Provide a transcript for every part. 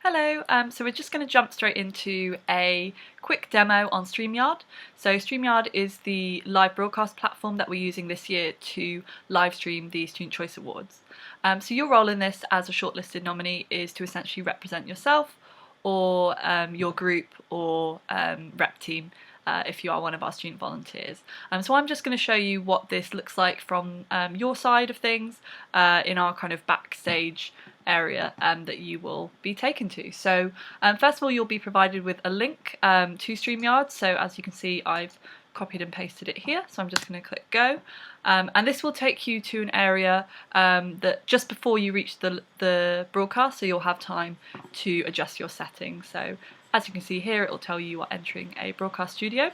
Hello, so we're just going to jump straight into a quick demo on StreamYard. So StreamYard is the live broadcast platform that we're using this year to live stream the Student Choice Awards. So your role in this as a shortlisted nominee is to essentially represent yourself or your group or rep team if you are one of our student volunteers. So I'm just going to show you what this looks like from your side of things in our kind of backstage area that you will be taken to. So first of all, you'll be provided with a link to StreamYard. So as you can see, I've copied and pasted it here, so I'm just going to click go, and this will take you to an area that just before you reach the broadcast, so you'll have time to adjust your settings. So as you can see here, it will tell you are entering a broadcast studio,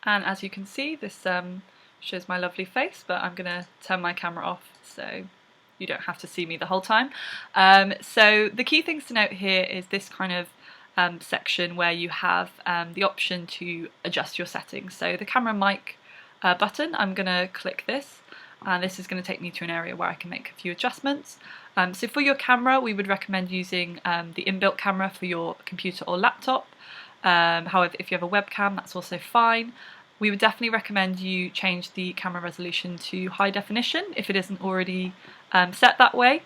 and as you can see, this shows my lovely face, but I'm going to turn my camera off so you don't have to see me the whole time. So the key things to note here is this kind of section where you have the option to adjust your settings. So the camera mic button, I'm going to click this, and this is going to take me to an area where I can make a few adjustments. So for your camera, we would recommend using the inbuilt camera for your computer or laptop. However, if you have a webcam, that's also fine. We would definitely recommend you change the camera resolution to high definition if it isn't already set that way.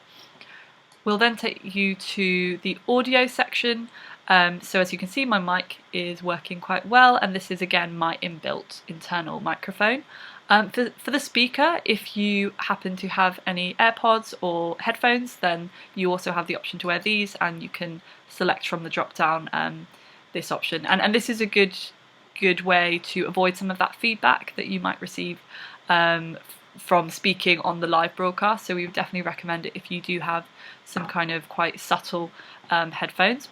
We'll then take you to the audio section. So as you can see, my mic is working quite well, and this is again my inbuilt internal microphone. For the speaker, if you happen to have any AirPods or headphones, then you also have the option to wear these, and you can select from the drop down this option. And this is a good way to avoid some of that feedback that you might receive from speaking on the live broadcast. So we would definitely recommend it if you do have some kind of quite subtle headphones.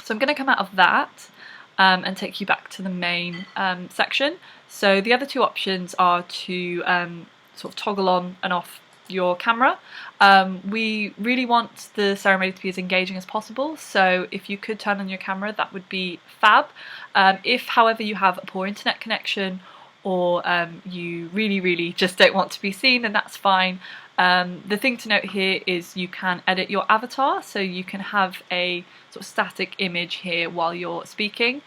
So I'm going to come out of that and take you back to the main section. So the other two options are to sort of toggle on and off your camera. We really want the ceremony to be as engaging as possible, so if you could turn on your camera, that would be fab. If however you have a poor internet connection, or you really just don't want to be seen, then that's fine. The thing to note here is you can edit your avatar, so you can have a sort of static image here while you're speaking,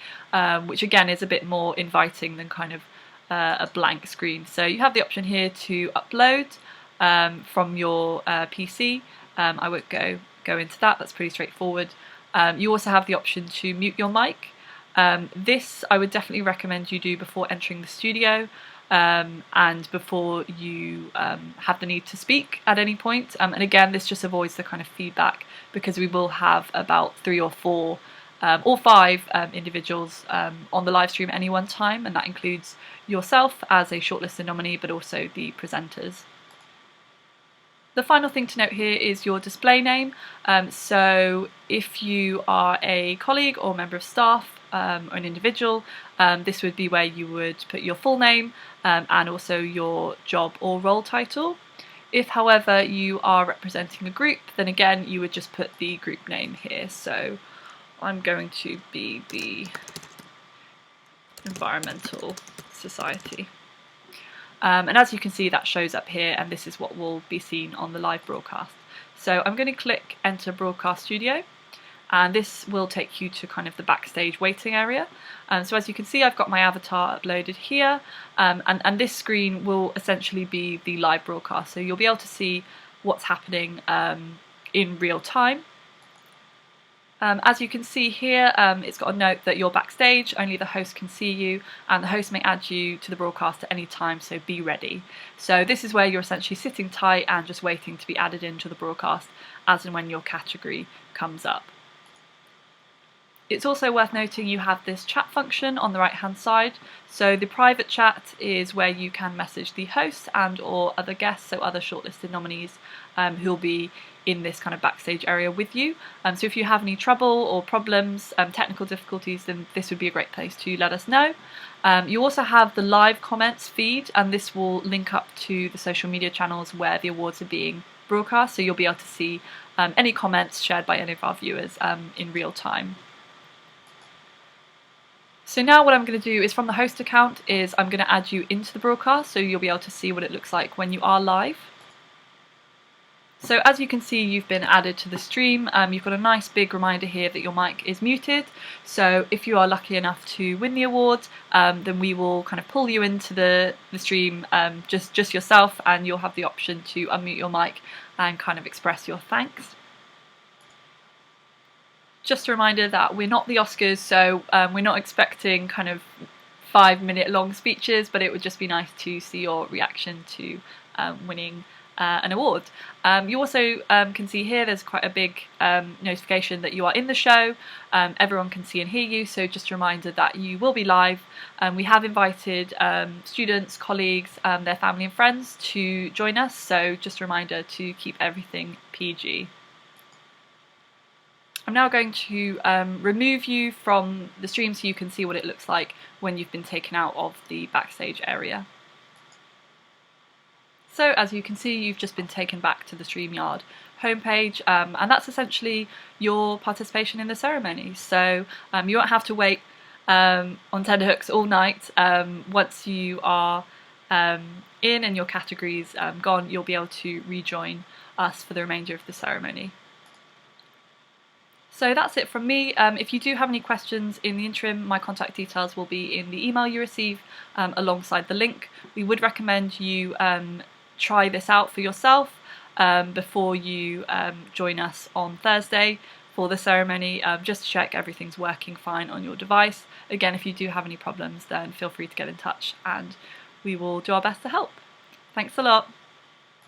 which again is a bit more inviting than kind of a blank screen. So you have the option here to upload from your PC. I won't go into that, that's pretty straightforward. You also have the option to mute your mic. This I would definitely recommend you do before entering the studio and before you have the need to speak at any point. And again, this just avoids the kind of feedback, because we will have about 3 or 4 or 5 individuals on the live stream at any one time, and that includes yourself as a shortlisted nominee, but also the presenters. The final thing to note here is your display name. So if you are a colleague or member of staff or an individual, this would be where you would put your full name and also your job or role title. If however you are representing a group, then again you would just put the group name here. So I'm going to be the Environmental Society. And as you can see, that shows up here, and this is what will be seen on the live broadcast. So I'm going to click Enter Broadcast Studio, and this will take you to kind of the backstage waiting area. So as you can see, I've got my avatar uploaded here, and this screen will essentially be the live broadcast. So you'll be able to see what's happening in real time. As you can see here, it's got a note that you're backstage, only the host can see you, and the host may add you to the broadcast at any time, so be ready. So this is where you're essentially sitting tight and just waiting to be added into the broadcast as and when your category comes up. It's also worth noting you have this chat function on the right hand side. So the private chat is where you can message the host and or other guests, so other shortlisted nominees who'll be in this kind of backstage area with you. So if you have any trouble or problems, technical difficulties, then this would be a great place to let us know. You also have the live comments feed, and this will link up to the social media channels where the awards are being broadcast, so you'll be able to see any comments shared by any of our viewers in real time. So now what I'm going to do is, from the host account, is I'm going to add you into the broadcast, so you'll be able to see what it looks like when you are live. So as you can see, you've been added to the stream. You've got a nice big reminder here that your mic is muted. So if you are lucky enough to win the award, then we will kind of pull you into the stream, just yourself, and you'll have the option to unmute your mic and kind of express your thanks. Just a reminder that we're not the Oscars, so we're not expecting kind of 5-minute long speeches, but it would just be nice to see your reaction to winning an award. You also can see here there's quite a big notification that you are in the show. Everyone can see and hear you, so just a reminder that you will be live. We have invited students, colleagues, their family and friends to join us, so just a reminder to keep everything PG. I'm now going to remove you from the stream so you can see what it looks like when you've been taken out of the backstage area. So as you can see, you've just been taken back to the StreamYard homepage, and that's essentially your participation in the ceremony. So you won't have to wait on tenterhooks all night. Once you are in and your category's gone, you'll be able to rejoin us for the remainder of the ceremony. So that's it from me. If you do have any questions in the interim, my contact details will be in the email you receive alongside the link. We would recommend you try this out for yourself before you join us on Thursday for the ceremony, just to check everything's working fine on your device. Again, if you do have any problems, then feel free to get in touch and we will do our best to help. Thanks a lot.